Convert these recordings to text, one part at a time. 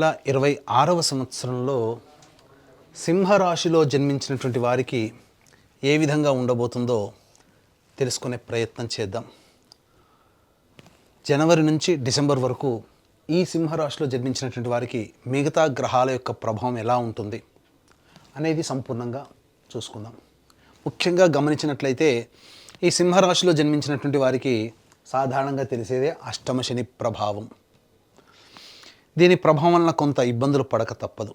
2026వ సంవత్సరంలో సింహరాశిలో జన్మించినటువంటి వారికి ఏ విధంగా ఉండబోతుందో తెలుసుకునే ప్రయత్నం చేద్దాం. జనవరి నుంచి డిసెంబర్ వరకు ఈ సింహరాశిలో జన్మించినటువంటి వారికి మిగతా గ్రహాల యొక్క ప్రభావం ఎలా ఉంటుంది అనేది సంపూర్ణంగా చూసుకుందాం. ముఖ్యంగా గమనించినట్లయితే ఈ సింహరాశిలో జన్మించినటువంటి వారికి సాధారణంగా తెలిసేదే అష్టమ శని ప్రభావం. దీని ప్రభావం వలన కొంత ఇబ్బందులు పడక తప్పదు.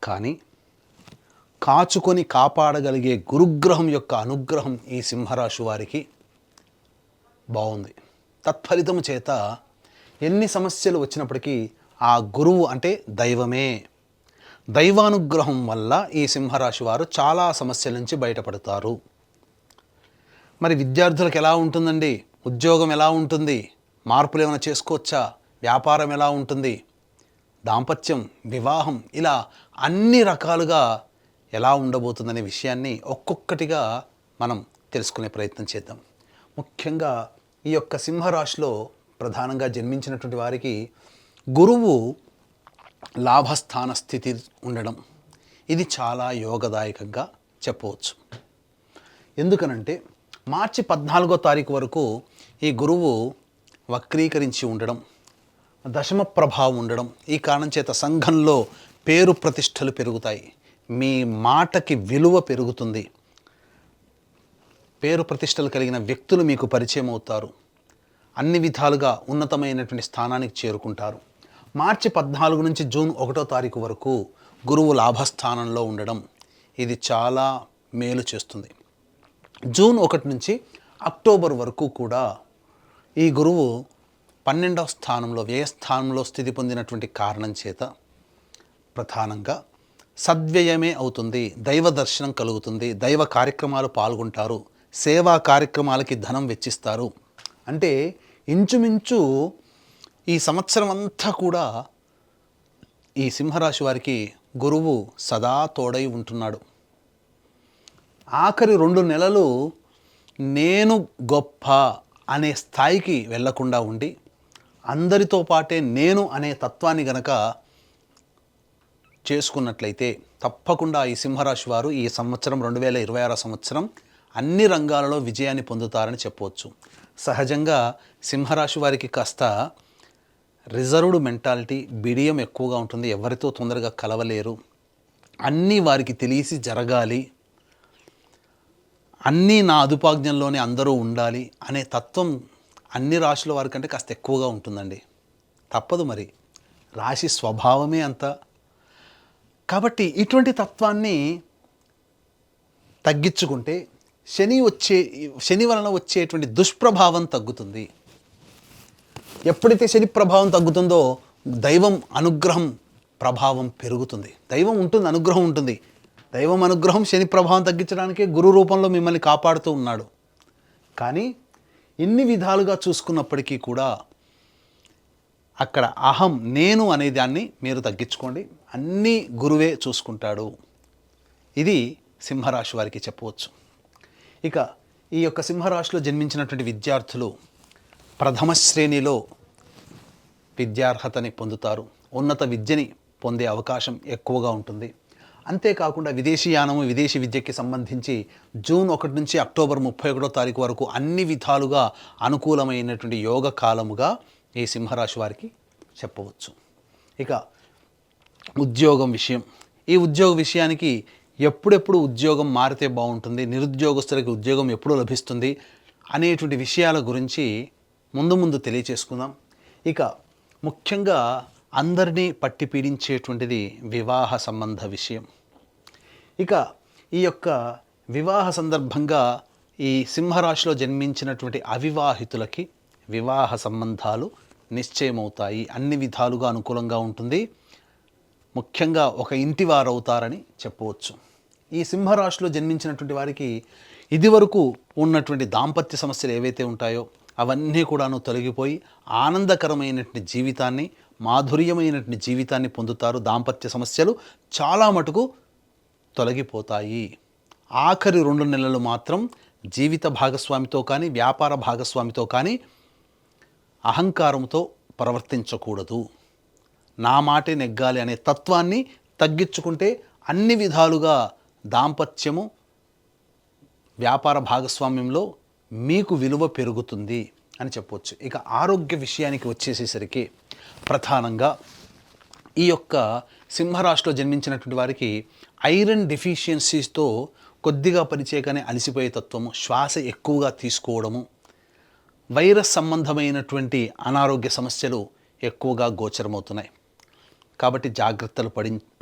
కానీ కాచుకొని కాపాడగలిగే గురుగ్రహం యొక్క అనుగ్రహం ఈ సింహరాశి వారికి బాగుంది. తత్ఫలితము చేత ఎన్ని సమస్యలు వచ్చినప్పటికీ ఆ గురువు అంటే దైవమే, దైవానుగ్రహం వల్ల ఈ సింహరాశి వారు చాలా సమస్యల నుంచి బయటపడతారు. మరి విద్యార్థులకు ఎలా ఉంటుందండి? ఉద్యోగం ఎలా ఉంటుంది? మార్పులు ఏమైనా చేసుకోవచ్చా? వ్యాపారం ఎలా ఉంటుంది? దాంపత్యం, వివాహం, ఇలా అన్ని రకాలుగా ఎలా ఉండబోతుందనే విషయాన్ని ఒక్కొక్కటిగా మనం తెలుసుకునే ప్రయత్నం చేద్దాం. ముఖ్యంగా ఈ యొక్క సింహరాశిలో ప్రధానంగా జన్మించినటువంటి వారికి గురువు లాభస్థాన స్థితి ఉండడం ఇది చాలా యోగదాయకంగా చెప్పవచ్చు. ఎందుకనంటే మార్చి 14వ తారీఖు వరకు ఈ గురువు వక్రీకరించి ఉండడం, దశమ ప్రభావం ఉండడం, ఈ కారణం చేత సంఘంలో పేరు ప్రతిష్టలు పెరుగుతాయి. మీ మాటకి విలువ పెరుగుతుంది. పేరు ప్రతిష్టలు కలిగిన వ్యక్తులు మీకు పరిచయం అవుతారు. అన్ని విధాలుగా ఉన్నతమైనటువంటి స్థానానికి చేరుకుంటారు. మార్చి 14 నుంచి జూన్ 1వ తారీఖు వరకు గురువు లాభస్థానంలో ఉండడం ఇది చాలా మేలు చేస్తుంది. జూన్ 1 నుంచి అక్టోబర్ వరకు కూడా ఈ గురువు 12వ స్థానంలో వ్యయస్థానంలో స్థితి పొందినటువంటి కారణం చేత ప్రధానంగా సద్వ్యయమే అవుతుంది. దైవ దర్శనం కలుగుతుంది. దైవ కార్యక్రమాలు పాల్గొంటారు. సేవా కార్యక్రమాలకి ధనం వెచ్చిస్తారు. అంటే ఇంచుమించు ఈ సంవత్సరం అంతా కూడా ఈ సింహరాశి వారికి గురువు సదా తోడై ఉంటున్నాడు. ఆఖరి 2 నెలలు నేను గొప్ప అనే స్థాయికి వెళ్లకుండా ఉండి అందరితో పాటే నేను అనే తత్వాన్ని గనక చేసుకున్నట్లయితే తప్పకుండా ఈ సింహరాశి వారు ఈ సంవత్సరం 2026 సంవత్సరం అన్ని రంగాలలో విజయాన్ని పొందుతారని చెప్పవచ్చు. సహజంగా సింహరాశి వారికి కాస్త రిజర్వ్డ్ మెంటాలిటీ, బిడియం ఎక్కువగా ఉంటుంది. ఎవరితో తొందరగా కలవలేరు. అన్నీ వారికి తెలిసి జరగాలి, అన్నీ నా అదుపాజ్ఞంలోనే అందరూ ఉండాలి అనే తత్వం అన్ని రాశుల వారికంటే కాస్త ఎక్కువగా ఉంటుందండి. తప్పదు, మరి రాశి స్వభావమే అంత. కాబట్టి ఇటువంటి తత్వాన్ని తగ్గించుకుంటే శని వలన వచ్చేటువంటి దుష్ప్రభావం తగ్గుతుంది. ఎప్పుడైతే శని ప్రభావం తగ్గుతుందో దైవం అనుగ్రహం ప్రభావం పెరుగుతుంది. దైవం ఉంటుంది, అనుగ్రహం ఉంటుంది. దైవం అనుగ్రహం శని ప్రభావం తగ్గించడానికే గురు రూపంలో మిమ్మల్ని కాపాడుతూ ఉన్నాడు. కానీ ఇన్ని విధాలుగా చూసుకున్నప్పటికీ కూడా అక్కడ అహం, నేను అనే దాన్ని మీరు తగ్గించుకోండి. అన్నీ గురువే చూసుకుంటాడు. ఇది సింహరాశి వారికి చెప్పవచ్చు. ఇక ఈ యొక్క సింహరాశిలో జన్మించినటువంటి విద్యార్థులు ప్రథమ శ్రేణిలో విద్యార్హతని పొందుతారు. ఉన్నత విద్యని పొందే అవకాశం ఎక్కువగా ఉంటుంది. అంతేకాకుండా విదేశీయానము, విదేశీ విద్యకి సంబంధించి జూన్ 1 నుంచి అక్టోబర్ 31వ తారీఖు వరకు అన్ని విధాలుగా అనుకూలమైనటువంటి యోగ కాలముగా ఈ సింహరాశి వారికి చెప్పవచ్చు. ఇక ఉద్యోగం విషయం, ఈ ఉద్యోగ విషయానికి ఎప్పుడెప్పుడు ఉద్యోగం మారితే బాగుంటుంది, నిరుద్యోగస్తులకి ఉద్యోగం ఎప్పుడు లభిస్తుంది అనేటువంటి విషయాల గురించి ముందు తెలియచేసుకుందాం. ఇక ముఖ్యంగా అందరినీ పట్టి పీడించేటువంటిది వివాహ సంబంధ విషయం. ఇక ఈ యొక్క వివాహ సందర్భంగా ఈ సింహరాశిలో జన్మించినటువంటి అవివాహితులకి వివాహ సంబంధాలు నిశ్చయమవుతాయి. అన్ని విధాలుగా అనుకూలంగా ఉంటుంది. ముఖ్యంగా ఒక ఇంటి వారు అవుతారని చెప్పవచ్చు. ఈ సింహరాశిలో జన్మించినటువంటి వారికి ఇదివరకు ఉన్నటువంటి దాంపత్య సమస్యలు ఏవైతే ఉంటాయో అవన్నీ కూడాను తొలగిపోయి ఆనందకరమైనటువంటి జీవితాన్ని, మాధుర్యమైనటువంటి జీవితాన్ని పొందుతారు. దాంపత్య సమస్యలు చాలా మటుకు తొలగిపోతాయి. ఆఖరి 2 నెలలు మాత్రం జీవిత భాగస్వామితో కానీ, వ్యాపార భాగస్వామితో కానీ అహంకారంతో ప్రవర్తించకూడదు. నా మాటే నెగ్గాలి అనే తత్వాన్ని తగ్గించుకుంటే అన్ని విధాలుగా దాంపత్యము వ్యాపార భాగస్వామ్యంలో మీకు విలువ పెరుగుతుంది అని చెప్పవచ్చు. ఇక ఆరోగ్య విషయానికి వచ్చేసేసరికి ప్రధానంగా ఈ యొక్క సింహరాశిలో జన్మించినటువంటి వారికి ఐరన్ డెఫిషియన్సీస్తో కొద్దిగా పరిచయగానే అలసిపోయే తత్వము, శ్వాస ఎక్కువగా తీసుకోవడము, వైరస్ సంబంధమైనటువంటి అనారోగ్య సమస్యలు ఎక్కువగా గోచరమవుతున్నాయి. కాబట్టి జాగ్రత్తలు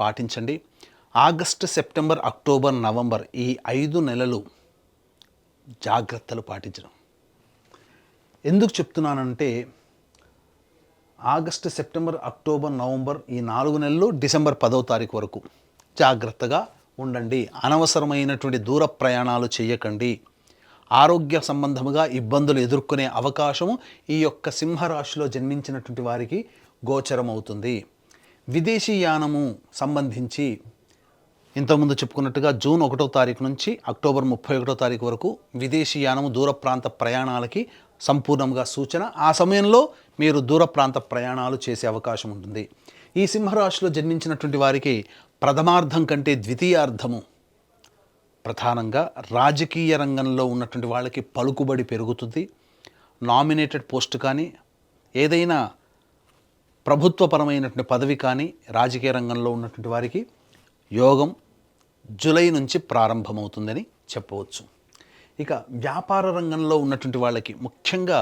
పాటించండి. ఆగస్టు, సెప్టెంబర్, అక్టోబర్, నవంబర్ ఈ 5 నెలలు జాగ్రత్తలు పాటించడం. ఎందుకు చెప్తున్నానంటే ఆగస్టు, సెప్టెంబర్, అక్టోబర్, నవంబర్ ఈ 4 నెలలు, డిసెంబర్ 10వ తారీఖు వరకు జాగ్రత్తగా ఉండండి. అనవసరమైనటువంటి దూర ప్రయాణాలు చేయకండి. ఆరోగ్య సంబంధముగా ఇబ్బందులు ఎదుర్కొనే అవకాశము ఈ యొక్క సింహరాశిలో జన్మించినటువంటి వారికి గోచరమవుతుంది. విదేశీ యానము సంబంధించి ఇంతకుముందు చెప్పుకున్నట్టుగా జూన్ 1వ తారీఖు నుంచి అక్టోబర్ 31వ తారీఖు వరకు విదేశీ యానము, దూర ప్రాంత ప్రయాణాలకి సంపూర్ణంగా సూచన. ఆ సమయంలో మీరు దూర ప్రాంత ప్రయాణాలు చేసే అవకాశం ఉంటుంది. ఈ సింహరాశిలో జన్మించినటువంటి వారికి ప్రథమార్థం కంటే ద్వితీయార్థము ప్రధానంగా రాజకీయ రంగంలో ఉన్నటువంటి వాళ్ళకి పలుకుబడి పెరుగుతుంది. నామినేటెడ్ పోస్ట్ కానీ ఏదైనా ప్రభుత్వపరమైనటువంటి పదవి కానీ రాజకీయ రంగంలో ఉన్నటువంటి వారికి యోగం జూలై నుంచి ప్రారంభమవుతుందని చెప్పవచ్చు. ఇక వ్యాపార రంగంలో ఉన్నటువంటి వాళ్ళకి ముఖ్యంగా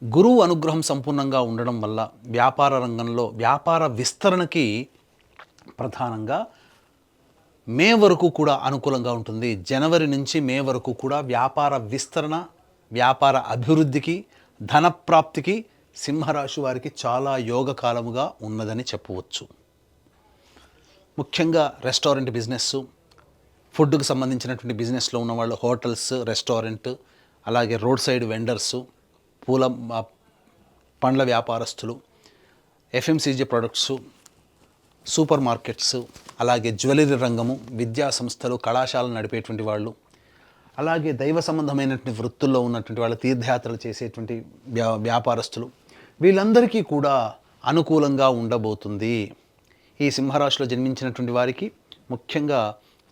గురువు అనుగ్రహం సంపూర్ణంగా ఉండడం వల్ల వ్యాపార రంగంలో వ్యాపార విస్తరణకి ప్రధానంగా మే వరకు కూడా అనుకూలంగా ఉంటుంది. జనవరి నుంచి మే వరకు కూడా వ్యాపార విస్తరణ, వ్యాపార అభివృద్ధికి, ధనప్రాప్తికి సింహరాశి వారికి చాలా యోగకాలముగా ఉన్నదని చెప్పవచ్చు. ముఖ్యంగా రెస్టారెంట్ బిజినెస్, ఫుడ్కు సంబంధించినటువంటి బిజినెస్లో ఉన్నవాళ్ళు, హోటల్స్, రెస్టారెంట్, అలాగే రోడ్ సైడ్ వెండర్సు, పండ్ల వ్యాపారస్తులు, ఎఫ్ఎంసీజీ ప్రొడక్ట్సు, సూపర్ మార్కెట్స్, అలాగే జ్యువెలరీ రంగము, విద్యా సంస్థలు, కళాశాలలు నడిపేటువంటి వాళ్ళు, అలాగే దైవ సంబంధమైనటువంటి వృత్తుల్లో ఉన్నటువంటి వాళ్ళు, తీర్థయాత్రలు చేసేటువంటి వ్యాపారస్తులు, వీళ్ళందరికీ కూడా అనుకూలంగా ఉండబోతుంది. ఈ సింహరాశిలో జన్మించినటువంటి వారికి ముఖ్యంగా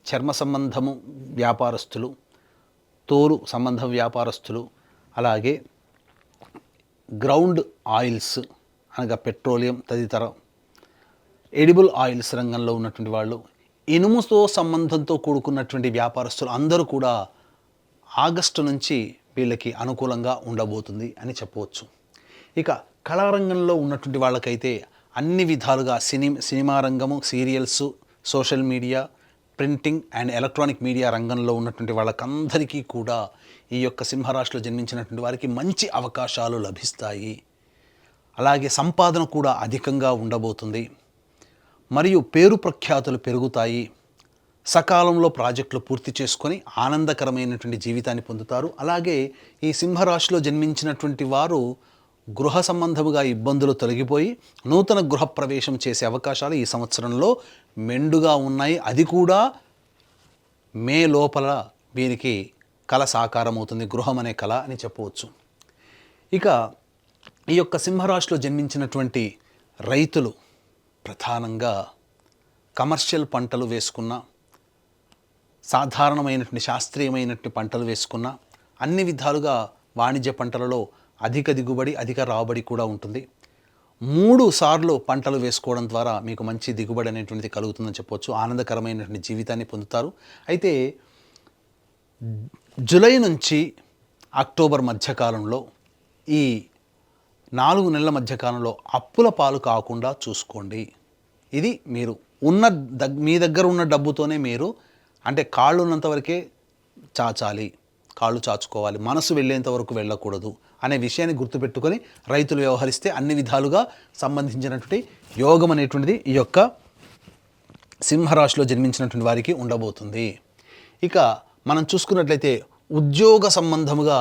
చర్మ సంబంధము వ్యాపారస్తులు, తోలు సంబంధం వ్యాపారస్తులు, అలాగే గ్రౌండ్ ఆయిల్స్ అనగా పెట్రోలియం తదితర ఎడిబుల్ ఆయిల్స్ రంగంలో ఉన్నటువంటి వాళ్ళు, ఇనుముతో సంబంధంతో కూడుకున్నటువంటి వ్యాపారస్తులు అందరూ కూడా ఆగస్టు నుంచి వీళ్ళకి అనుకూలంగా ఉండబోతుంది అని చెప్పవచ్చు. ఇక కళారంగంలో ఉన్నటువంటి వాళ్ళకైతే అన్ని విధాలుగా సినిమా రంగము, serials, social media, printing and electronic media రంగంలో ఉన్నటువంటి వాళ్ళకందరికీ కూడా ఈ యొక్క సింహరాశిలో జన్మించినటువంటి వారికి మంచి అవకాశాలు లభిస్తాయి. అలాగే సంపాదన కూడా అధికంగా ఉండబోతుంది. మరియు పేరు ప్రఖ్యాతులు పెరుగుతాయి. సకాలంలో ప్రాజెక్టులు పూర్తి చేసుకొని ఆనందకరమైనటువంటి జీవితాన్ని పొందుతారు. అలాగే ఈ సింహరాశిలో జన్మించినటువంటి వారు గృహ సంబంధముగా ఇబ్బందులు తొలగిపోయి నూతన గృహప్రవేశం చేసే అవకాశాలు ఈ సంవత్సరంలో మెండుగా ఉన్నాయి. అది కూడా మే లోపల వీరికి కళ సాకారం అవుతుంది, గృహం అనే కళ అని చెప్పవచ్చు. ఇక ఈ యొక్క సింహరాశిలో జన్మించినటువంటి రైతులు ప్రధానంగా కమర్షియల్ పంటలు వేసుకున్న, సాధారణమైనటువంటి శాస్త్రీయమైనటువంటి పంటలు వేసుకున్న, అన్ని విధాలుగా వాణిజ్య పంటలలో అధిక దిగుబడి, అధిక రాబడి కూడా ఉంటుంది. 3 సార్లు పంటలు వేసుకోవడం ద్వారా మీకు మంచి దిగుబడి అనేటువంటిది కలుగుతుందని చెప్పవచ్చు. ఆనందకరమైనటువంటి జీవితాన్ని పొందుతారు. అయితే జూలై నుంచి అక్టోబర్ మధ్యకాలంలో, ఈ 4 నెలల మధ్యకాలంలో అప్పుల పాలు కాకుండా చూసుకోండి. ఇది మీరు మీ దగ్గర ఉన్న డబ్బుతోనే మీరు, అంటే కాళ్ళు ఉన్నంత వరకే చాచాలి, కాళ్ళు చాచుకోవాలి, మనసు వెళ్ళేంత వరకు వెళ్ళకూడదు అనే విషయాన్ని గుర్తుపెట్టుకొని రైతులు వ్యవహరిస్తే అన్ని విధాలుగా సంబంధించినటువంటి యోగం అనేటువంటిది ఈ యొక్క సింహరాశిలో జన్మించినటువంటి వారికి ఉండబోతుంది. ఇక మనం చూసుకున్నట్లయితే ఉద్యోగ సంబంధముగా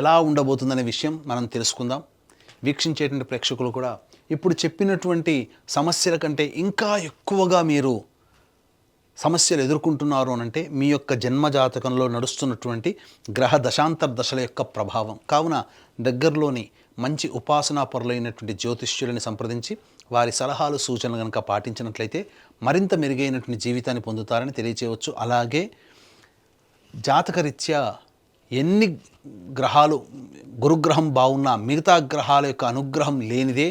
ఎలా ఉండబోతుందనే విషయం మనం తెలుసుకుందాం. వీక్షించేటువంటి ప్రేక్షకులు కూడా ఇప్పుడు చెప్పినటువంటి సమస్యల కంటే ఇంకా ఎక్కువగా మీరు సమస్యలు ఎదుర్కొంటున్నారు అనంటే మీ యొక్క జన్మజాతకంలో నడుస్తున్నటువంటి గ్రహ దశాంతర దశల యొక్క ప్రభావం. కావున దగ్గరలోని మంచి ఉపాసనా పరులైనటువంటి జ్యోతిష్యులని సంప్రదించి వారి సలహాలు సూచనలు కనుక పాటించినట్లయితే మరింత మెరుగైనటువంటి జీవితాన్ని పొందుతారని తెలియచేయవచ్చు. అలాగే జాతకరీత్యా ఎన్ని గ్రహాలు గురుగ్రహం బాగున్నా మిగతా గ్రహాల యొక్క అనుగ్రహం లేనిదే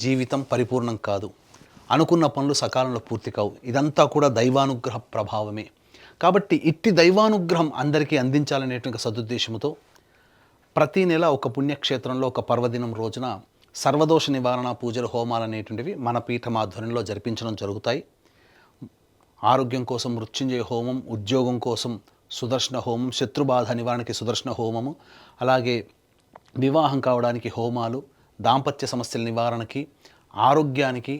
జీవితం పరిపూర్ణం కాదు. అనుకున్న పనులు సకాలంలో పూర్తి కావు. ఇదంతా కూడా దైవానుగ్రహ ప్రభావమే. కాబట్టి ఇట్టి దైవానుగ్రహం అందరికీ అందించాలనేటువంటి సదుద్దేశంతో ప్రతీ నెల ఒక పుణ్యక్షేత్రంలో ఒక పర్వదినం రోజున సర్వదోష నివారణ పూజలు హోమాలు అనేటువంటివి మన పీఠం ఆధ్వర్యంలో జరిపించడం జరుగుతాయి. ఆరోగ్యం కోసం మృత్యుంజయ హోమం, ఉద్యోగం కోసం సుదర్శన హోమం, శత్రుబాధ నివారణకి సుదర్శన హోమము, అలాగే వివాహం కావడానికి హోమాలు, దాంపత్య సమస్యల నివారణకి, ఆరోగ్యానికి,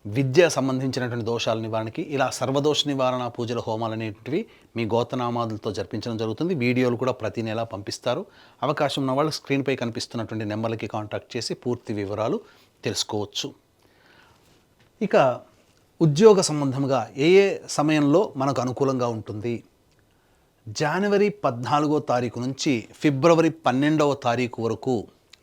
విద్య సంబంధించినటువంటి దోషాల నివారణకి ఇలా సర్వదోష నివారణ పూజల హోమాలు అనేటివి మీ గోత్రనామాదులతో జరిపించడం జరుగుతుంది. వీడియోలు కూడా ప్రతి నెల పంపిస్తారు. అవకాశం ఉన్న వాళ్ళు స్క్రీన్పై కనిపిస్తున్నటువంటి నెంబర్లకి కాంటాక్ట్ చేసి పూర్తి వివరాలు తెలుసుకోవచ్చు. ఇక ఉద్యోగ సంబంధంగా ఏ సమయంలో మనకు అనుకూలంగా ఉంటుంది? జనవరి 14వ తారీఖు నుంచి ఫిబ్రవరి 12వ తారీఖు వరకు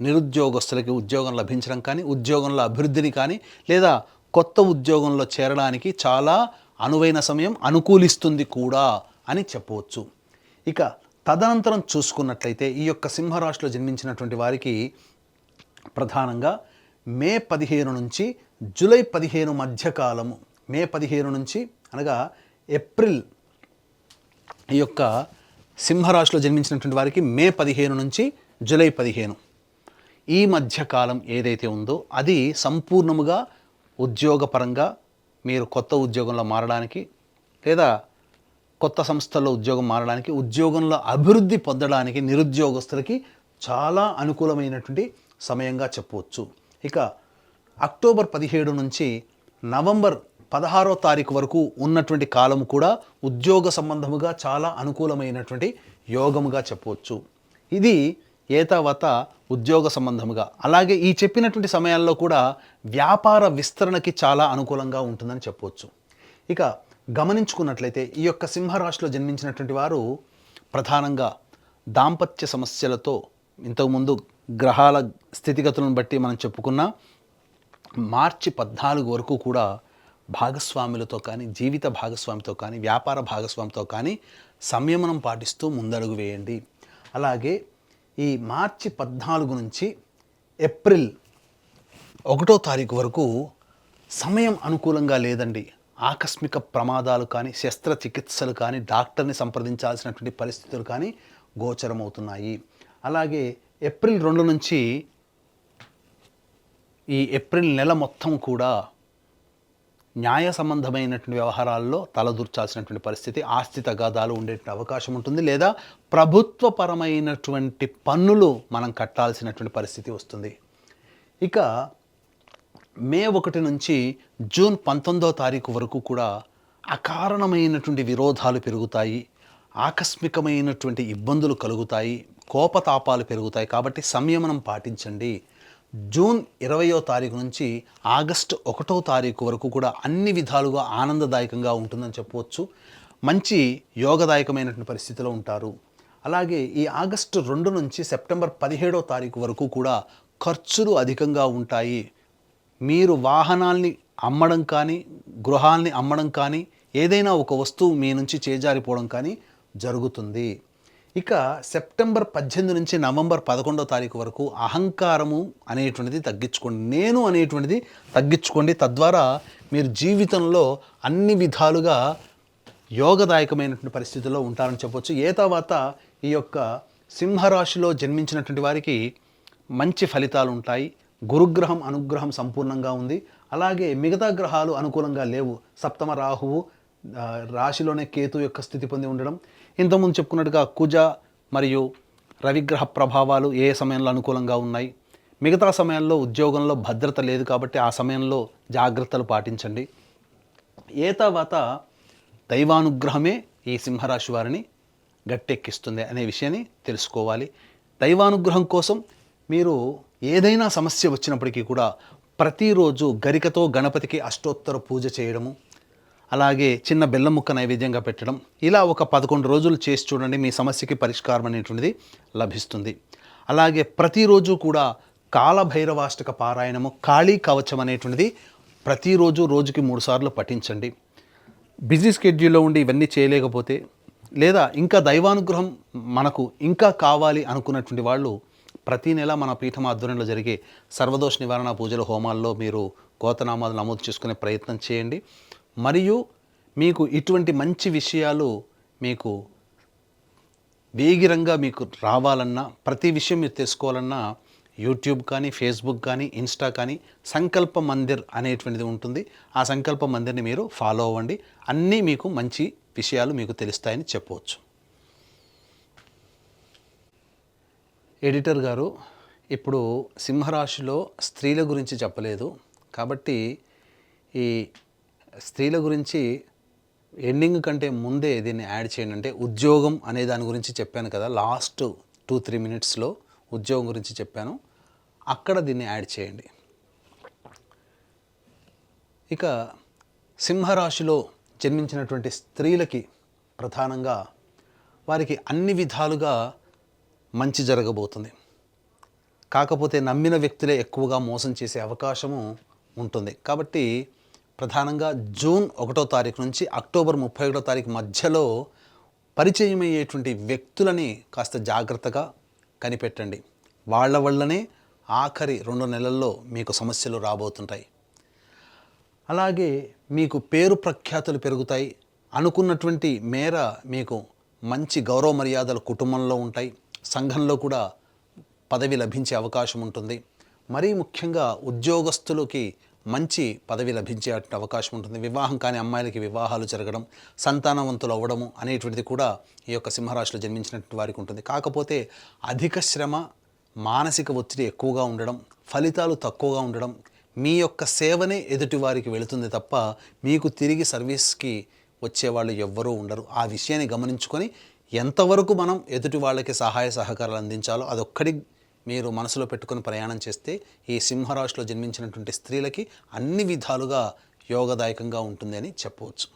నిరుద్యోగస్తులకి ఉద్యోగం లభించడం కానీ, ఉద్యోగంలో అభివృద్ధిని కానీ, లేదా కొత్త ఉద్యోగంలో చేరడానికి చాలా అనువైన సమయం, అనుకూలిస్తుంది కూడా అని చెప్పవచ్చు. ఇక తదనంతరం చూసుకున్నట్లయితే ఈ యొక్క సింహరాశిలో జన్మించినటువంటి వారికి ప్రధానంగా మే 15 నుంచి జూలై 15 మధ్యకాలము, మే 15 నుంచి అనగా ఏప్రిల్, ఈ యొక్క సింహరాశిలో జన్మించినటువంటి వారికి మే 15 నుంచి జూలై 15 ఈ మధ్యకాలం ఏదైతే ఉందో అది సంపూర్ణముగా ఉద్యోగపరంగా మీరు కొత్త ఉద్యోగంలో మారడానికి, లేదా కొత్త సంస్థల్లో ఉద్యోగం మారడానికి, ఉద్యోగంలో అభివృద్ధి పొందడానికి నిరుద్యోగస్తులకి చాలా అనుకూలమైనటువంటి సమయంగా చెప్పవచ్చు. ఇక అక్టోబర్ 17 నుంచి నవంబర్ 16వ తారీఖు వరకు ఉన్నటువంటి కాలం కూడా ఉద్యోగ సంబంధముగా చాలా అనుకూలమైనటువంటి యోగముగా చెప్పవచ్చు. ఇది ఏతావత ఉద్యోగ సంబంధముగా. అలాగే ఈ చెప్పినటువంటి సమయాల్లో కూడా వ్యాపార విస్తరణకి చాలా అనుకూలంగా ఉంటుందని చెప్పవచ్చు. ఇక గమనించుకున్నట్లయితే ఈ యొక్క సింహరాశిలో జన్మించినటువంటి వారు ప్రధానంగా దాంపత్య సమస్యలతో, ఇంతకుముందు గ్రహాల స్థితిగతులను బట్టి మనం చెప్పుకున్న మార్చి 14 వరకు కూడా భాగస్వాములతో కానీ, జీవిత భాగస్వామితో కానీ, వ్యాపార భాగస్వామితో కానీ సంయమనం పాటిస్తూ ముందడుగు వేయండి. అలాగే ఈ మార్చి 14 నుంచి ఏప్రిల్ 1వ తారీఖు వరకు సమయం అనుకూలంగా లేదండి. ఆకస్మిక ప్రమాదాలు కానీ, శస్త్రచికిత్సలు కానీ, డాక్టర్ని సంప్రదించాల్సినటువంటి పరిస్థితులు కానీ గోచరమవుతున్నాయి. అలాగే ఏప్రిల్ 2 నుంచి ఈ ఏప్రిల్ నెల మొత్తం కూడా న్యాయ సంబంధమైనటువంటి వ్యవహారాల్లో తలదూర్చాల్సినటువంటి పరిస్థితి, ఆస్తి తగాదాలు ఉండేటువంటి అవకాశం ఉంటుంది, లేదా ప్రభుత్వపరమైనటువంటి పన్నులు మనం కట్టాల్సినటువంటి పరిస్థితి వస్తుంది. ఇక మే 1 నుంచి జూన్ 19వ తారీఖు వరకు కూడా అకారణమైనటువంటి విరోధాలు పెరుగుతాయి, ఆకస్మికమైనటువంటి ఇబ్బందులు కలుగుతాయి, కోపతాపాలు పెరుగుతాయి. కాబట్టి సంయమనం పాటించండి. జూన్ 20వ తారీఖు నుంచి ఆగస్టు 1వ తారీఖు వరకు కూడా అన్ని విధాలుగా ఆనందదాయకంగా ఉంటుందని చెప్పవచ్చు. మంచి యోగదాయకమైనటువంటి పరిస్థితిలో ఉంటారు. అలాగే ఈ ఆగస్టు 2 నుంచి సెప్టెంబర్ 17వ తారీఖు వరకు కూడా ఖర్చులు అధికంగా ఉంటాయి. మీరు వాహనాల్ని అమ్మడం కానీ, గృహాల్ని అమ్మడం కానీ, ఏదైనా ఒక వస్తువు మీ నుంచి చేజారిపోవడం కానీ జరుగుతుంది. ఇక సెప్టెంబర్ 18 నుంచి నవంబర్ 11వ తారీఖు వరకు అహంకారము అనేటువంటిది తగ్గించుకోండి, నేను అనేటువంటిది తగ్గించుకోండి. తద్వారా మీరు జీవితంలో అన్ని విధాలుగా యోగదాయకమైనటువంటి పరిస్థితుల్లో ఉంటారని చెప్పవచ్చు. ఏ తర్వాత ఈ యొక్క సింహరాశిలో జన్మించినటువంటి వారికి మంచి ఫలితాలు ఉంటాయి. గురుగ్రహం అనుగ్రహం సంపూర్ణంగా ఉంది. అలాగే మిగతా గ్రహాలు అనుకూలంగా లేవు. సప్తమ రాహువు, రాశిలోనే కేతు యొక్క స్థితి పొంది ఉండడం, ఇంతకుముందు చెప్పుకున్నట్టుగా కుజ మరియు రవిగ్రహ ప్రభావాలు ఏ సమయంలో అనుకూలంగా ఉన్నాయి. మిగతా సమయాల్లో ఉద్యోగంలో భద్రత లేదు కాబట్టి ఆ సమయంలో జాగ్రత్తలు పాటించండి. ఏ తర్వాత దైవానుగ్రహమే ఈ సింహరాశి వారిని గట్టెక్కిస్తుంది అనే విషయాన్ని తెలుసుకోవాలి. దైవానుగ్రహం కోసం మీరు ఏదైనా సమస్య వచ్చినప్పటికీ కూడా ప్రతిరోజు గరికతో గణపతికి అష్టోత్తర పూజ చేయడము, అలాగే చిన్న బెల్లం ముక్క నైవేద్యంగా పెట్టడం, ఇలా ఒక 11 రోజులు చేసి చూడండి. మీ సమస్యకి పరిష్కారం అనేటువంటిది లభిస్తుంది. అలాగే ప్రతిరోజు కూడా కాలభైరవాష్టక పారాయణము, కాళీ కవచం అనేటువంటిది ప్రతిరోజు రోజుకి 3 సార్లు పఠించండి. బిజీ స్కెడ్యూల్లో ఉండి ఇవన్నీ చేయలేకపోతే, లేదా ఇంకా దైవానుగ్రహం మనకు ఇంకా కావాలి అనుకున్నటువంటి వాళ్ళు ప్రతీ నెల మన పీఠం ఆధ్వర్యంలో జరిగే సర్వదోష నివారణ పూజల హోమాల్లో మీరు గోతనామాలు నమోదు చేసుకునే ప్రయత్నం చేయండి. మరియు మీకు ఇటువంటి మంచి విషయాలు మీకు వేగిరంగా మీకు రావాలన్నా, ప్రతి విషయం మీరు తెలుసుకోవాలన్నా యూట్యూబ్ కానీ, ఫేస్బుక్ కానీ, ఇన్స్టా కానీ సంకల్ప మందిర్ అనేటువంటిది ఉంటుంది. ఆ సంకల్ప మందిర్ని మీరు ఫాలో అవ్వండి. అన్నీ మీకు మంచి విషయాలు మీకు తెలుస్తాయని చెప్పవచ్చు. ఎడిటర్ గారు, ఇప్పుడు సింహరాశిలో స్త్రీల గురించి చెప్పలేదు కాబట్టి ఈ స్త్రీల గురించి ఎండింగ్ కంటే ముందే దీన్ని యాడ్ చేయండి. అంటే ఉద్యోగం అనే దాని గురించి చెప్పాను కదా, లాస్ట్ 2-3 మినిట్స్లో ఉద్యోగం గురించి చెప్పాను, అక్కడ దీన్ని యాడ్ చేయండి. ఇక సింహరాశిలో జన్మించినటువంటి స్త్రీలకి ప్రధానంగా వారికి అన్ని విధాలుగా మంచి జరగబోతుంది. కాకపోతే నమ్మిన వ్యక్తులే ఎక్కువగా మోసం చేసే అవకాశము ఉంటుంది. కాబట్టి ప్రధానంగా జూన్ 1వ తారీఖు నుంచి అక్టోబర్ 31వ తారీఖు మధ్యలో పరిచయం అయ్యేటువంటి వ్యక్తులని కాస్త జాగ్రత్తగా కనిపెట్టండి. వాళ్ళ వల్లనే ఆఖరి 2 నెలల్లో మీకు సమస్యలు రాబోతుంటాయి. అలాగే మీకు పేరు ప్రఖ్యాతులు పెరుగుతాయి. అనుకున్నటువంటి మేర మీకు మంచి గౌరవ మర్యాదలు కుటుంబంలో ఉంటాయి. సంఘంలో కూడా పదవి లభించే అవకాశం ఉంటుంది. మరీ ముఖ్యంగా ఉద్యోగస్తులకి మంచి పదవి లభించే అవకాశం ఉంటుంది. వివాహం కాని అమ్మాయిలకి వివాహాలు జరగడం, సంతానవంతులు అవ్వడము అనేటువంటిది కూడా ఈ యొక్క సింహరాశిలో జన్మించినటువంటి వారికి ఉంటుంది. కాకపోతే అధిక శ్రమ, మానసిక ఒత్తిడి ఎక్కువగా ఉండడం, ఫలితాలు తక్కువగా ఉండడం, మీ యొక్క సేవనే ఎదుటి వారికి వెళుతుంది తప్ప మీకు తిరిగి సర్వీస్కి వచ్చేవాళ్ళు ఎవ్వరూ ఉండరు. ఆ విషయాన్ని గమనించుకొని ఎంతవరకు మనం ఎదుటి వాళ్ళకి సహాయ సహకారాలు అందించాలో అదొక్కటి మీరు మనసులో పెట్టుకొని ప్రయాణం చేస్తే ఈ సింహరాశిలో జన్మించినటువంటి స్త్రీలకి అన్ని విధాలుగా యోగదాయకంగా ఉంటుంది అని చెప్పవచ్చు.